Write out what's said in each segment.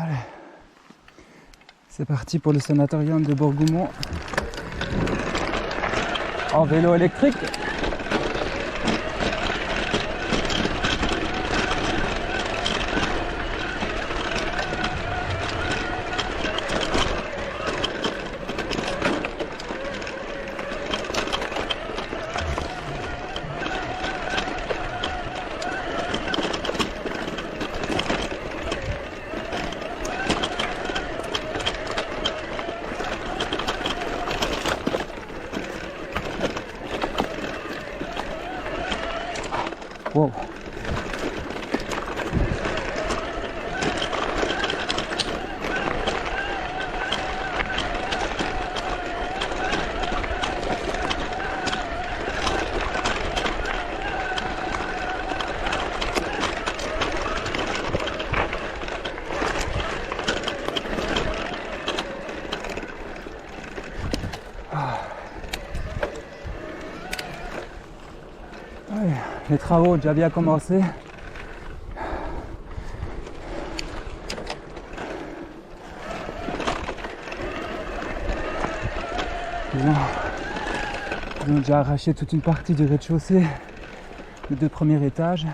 Allez, c'est parti pour le sanatorium de Bourgoumont en vélo électrique. Wow. Ouais, les travaux ont déjà bien commencé. Ils ont déjà arraché toute une partie du rez-de-chaussée, les 2 premiers étages.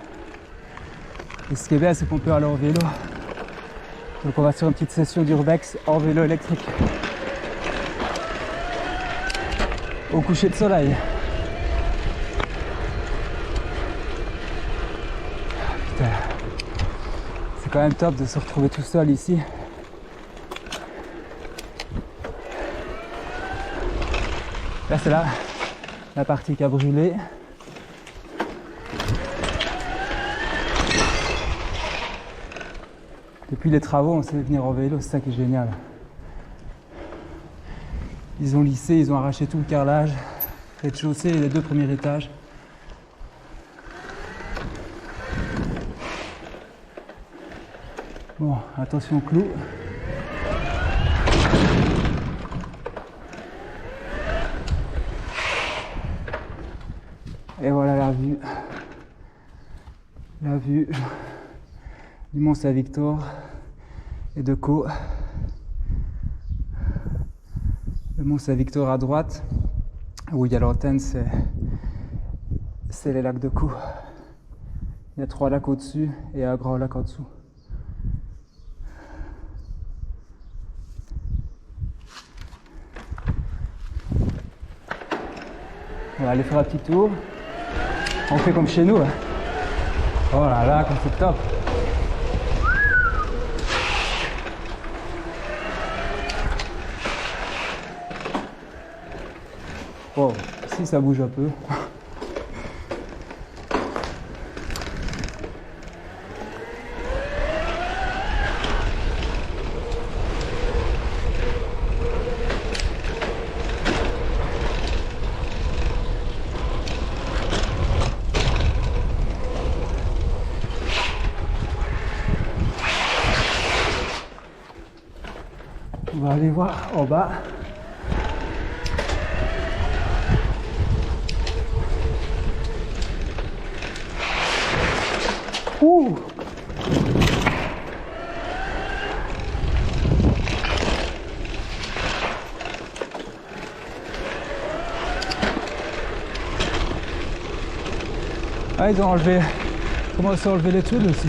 Et ce qui est bien, c'est qu'on peut aller en vélo. Donc on va sur une petite session d'urbex en vélo électrique. Au coucher de soleil. Putain. C'est quand même top de se retrouver tout seul ici. Là c'est la partie qui a brûlé. Depuis les travaux, on sait venir en vélo, c'est ça qui est génial. Ils ont lissé, ils ont arraché tout le carrelage, rez-de-chaussée et les 2 premiers étages. Bon, attention clou. Et voilà la vue du Mont Saint-Victor et de Caux. Le Mont Saint-Victor à droite, où il y a l'antenne, c'est les lacs de Caux. Il y a 3 lacs au-dessus et un grand lac en dessous. On va aller faire un petit tour. On fait comme chez nous. Oh là là, comme c'est top. Oh, ici ça bouge un peu. On va aller voir en bas. Ouh! Ah, ils ont commencé à enlever les tuiles aussi.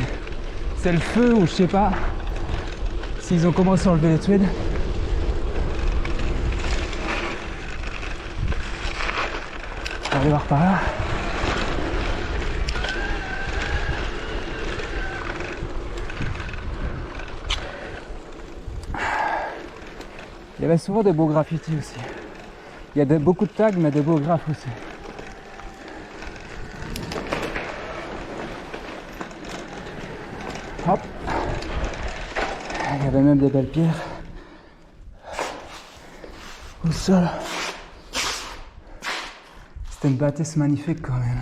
C'est le feu ou je sais pas s'ils ont commencé à enlever les tuiles. On va aller voir par là. Il y avait souvent des beaux graffitis aussi. Il y a beaucoup de tags, mais des beaux graphes aussi. Hop. Il y avait même des belles pierres au sol. C'était une bâtisse magnifique quand même.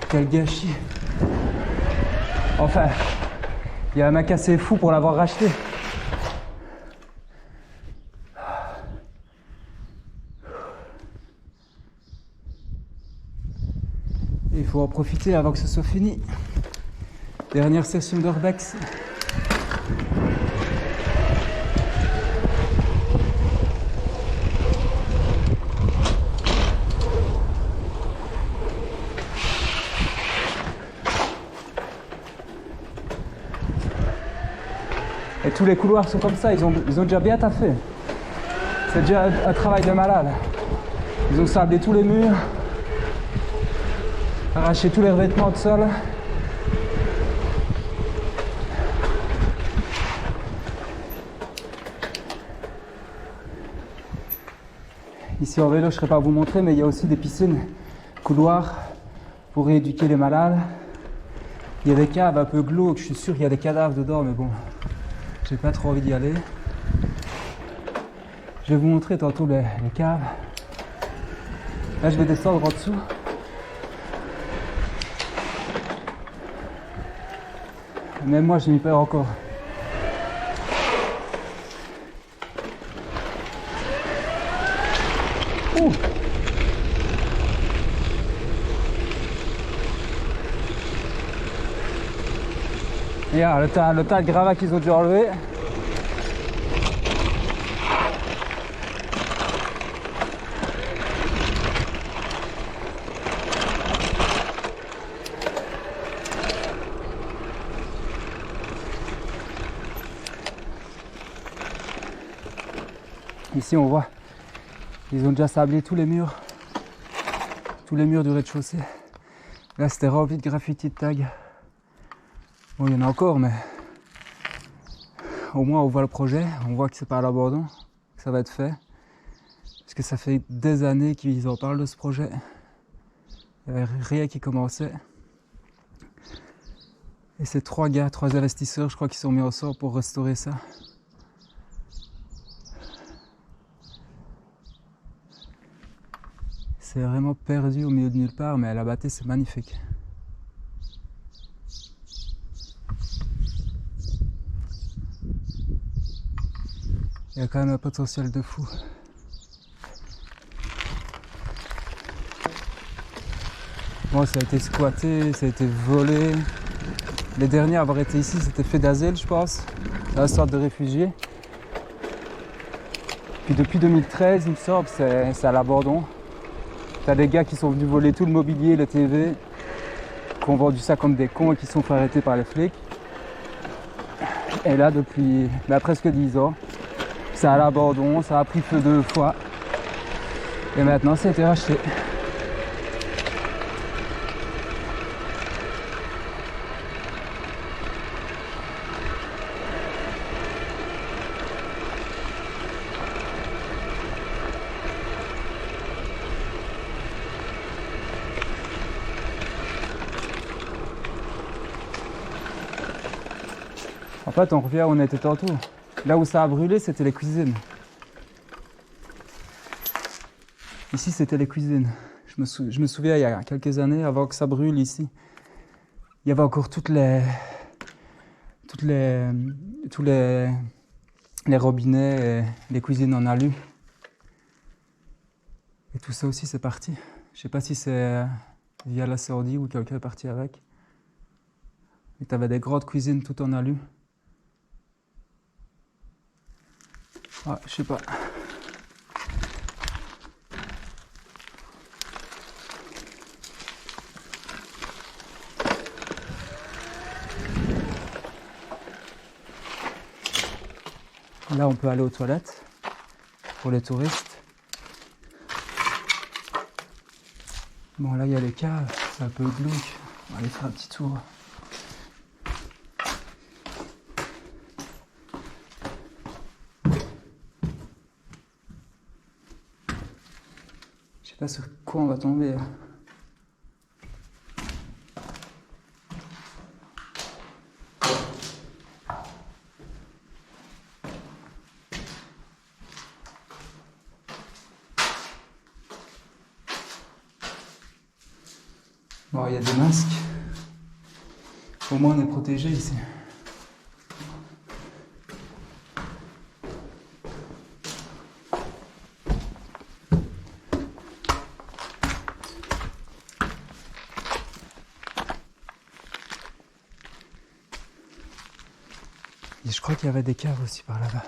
Quel gâchis. Enfin, il y a un mec assez fou pour l'avoir racheté. Il faut en profiter avant que ce soit fini. Dernière session d'urbex. Et tous les couloirs sont comme ça, ils ont déjà bien taffé. C'est déjà un travail de malade. Ils ont sablé tous les murs, arraché tous les revêtements de sol. Ici en vélo, je ne serais pas à vous montrer, mais il y a aussi des piscines, couloirs pour rééduquer les malades. Il y a des caves un peu glauques, je suis sûr qu'il y a des cadavres dedans, mais bon, j'ai pas trop envie d'y aller. Je vais vous montrer tantôt les caves. Là, je vais descendre en dessous. Même moi, je m'y perds encore. Ouh. Regarde, le tas de gravats qu'ils ont dû enlever. Ici on voit, ils ont déjà sablé tous les murs du rez-de-chaussée. Là c'était rempli de graffitis de tags. Bon, il y en a encore, mais au moins on voit le projet, on voit que c'est pas à l'abandon, que ça va être fait. Parce que ça fait des années qu'ils en parlent de ce projet. Il n'y avait rien qui commençait. Et c'est trois investisseurs, je crois, qui sont mis ensemble pour restaurer ça. C'est vraiment perdu au milieu de nulle part, mais à la bâtée, c'est magnifique. Il y a quand même un potentiel de fou. Bon, ça a été squatté, ça a été volé. Les derniers à avoir été ici, c'était fait d'asile, je pense. C'est une sorte de réfugié. Puis depuis 2013, il me semble, c'est à l'abandon. T'as des gars qui sont venus voler tout le mobilier, le TV, qui ont vendu ça comme des cons et qui se sont fait arrêter par les flics. Et là, depuis presque 10 ans, c'est à l'abandon, ça a pris feu 2 fois. Et maintenant, ça a été racheté. En fait, on revient où on était tantôt. Là où ça a brûlé, c'était les cuisines. Ici, c'était les cuisines. Je me souviens, il y a quelques années, avant que ça brûle ici, il y avait encore tous les robinets, et les cuisines en alu. Et tout ça aussi, c'est parti. Je sais pas si c'est via la Saoudie ou quelqu'un est parti avec. Et tu avais des grandes cuisines tout en alu. Ah, je sais pas. Là, on peut aller aux toilettes pour les touristes. Bon, là, il y a les caves, c'est un peu glauque. On va aller faire un petit tour. Je sais pas sur quoi on va tomber. Bon, il y a des masques. Au moins, on est protégé ici. Et je crois qu'il y avait des caves aussi par là-bas.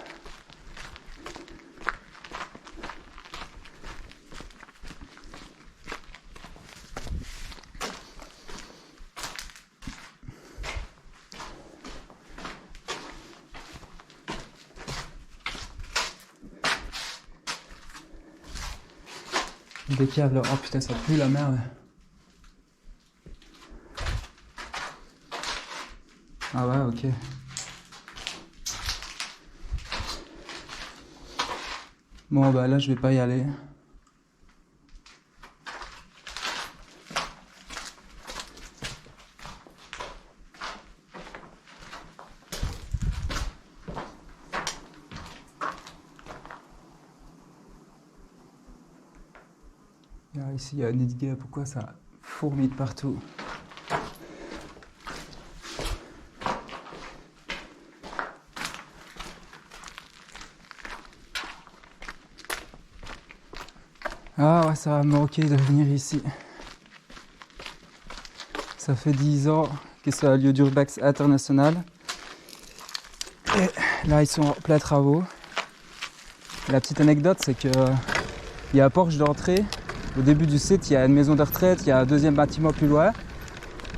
Des câbles, oh putain, ça pue la merde. Ah ouais, ok. Bon, bah là, je vais pas y aller. Ah, ici, il y a un nid de guêpe. Pourquoi ça fourmille de partout? Ah ouais, ça va me manquer de venir ici. Ça fait 10 ans que c'est un lieu d'urbex international. Et là, ils sont en plein travaux. La petite anecdote, c'est que il y a un porche d'entrée. Au début du site, il y a une maison de retraite, il y a un deuxième bâtiment plus loin.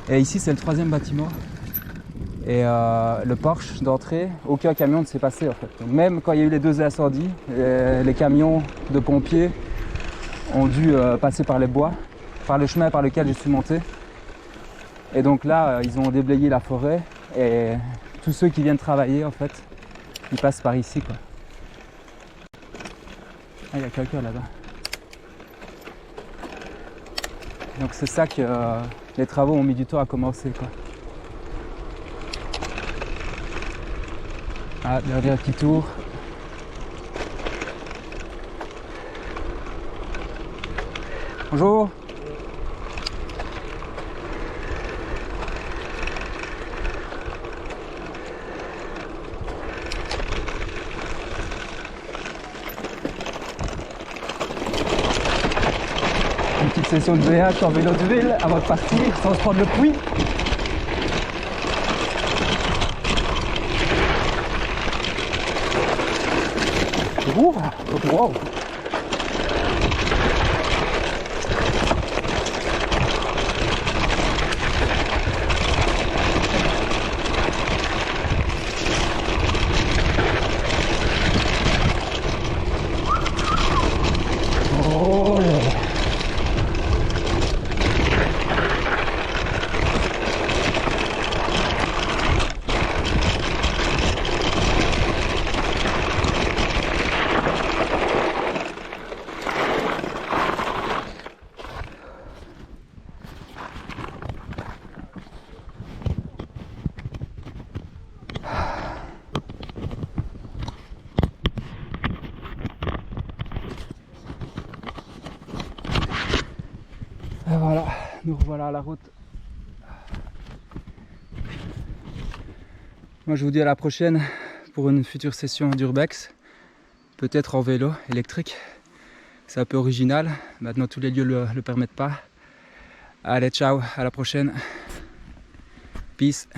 Et ici, c'est le troisième bâtiment. Et le porche d'entrée, aucun camion ne s'est passé en fait. Donc, même quand il y a eu les 2 incendies, les camions de pompiers ont dû passer par les bois, par le chemin par lequel je suis monté. Et donc là, ils ont déblayé la forêt et tous ceux qui viennent travailler en fait, ils passent par ici quoi. Ah, il y a quelqu'un là-bas. Donc c'est ça que les travaux ont mis du temps à commencer quoi. Ah, dernier petit tour. Bonjour. Une petite session de VH en vélo de ville avant de partir sans se prendre le puits. Wow. Oh. Et voilà, nous revoilà à la route. Moi je vous dis à la prochaine pour une future session d'urbex. Peut-être en vélo électrique. C'est un peu original. Maintenant tous les lieux le permettent pas. Allez, ciao, à la prochaine. Peace.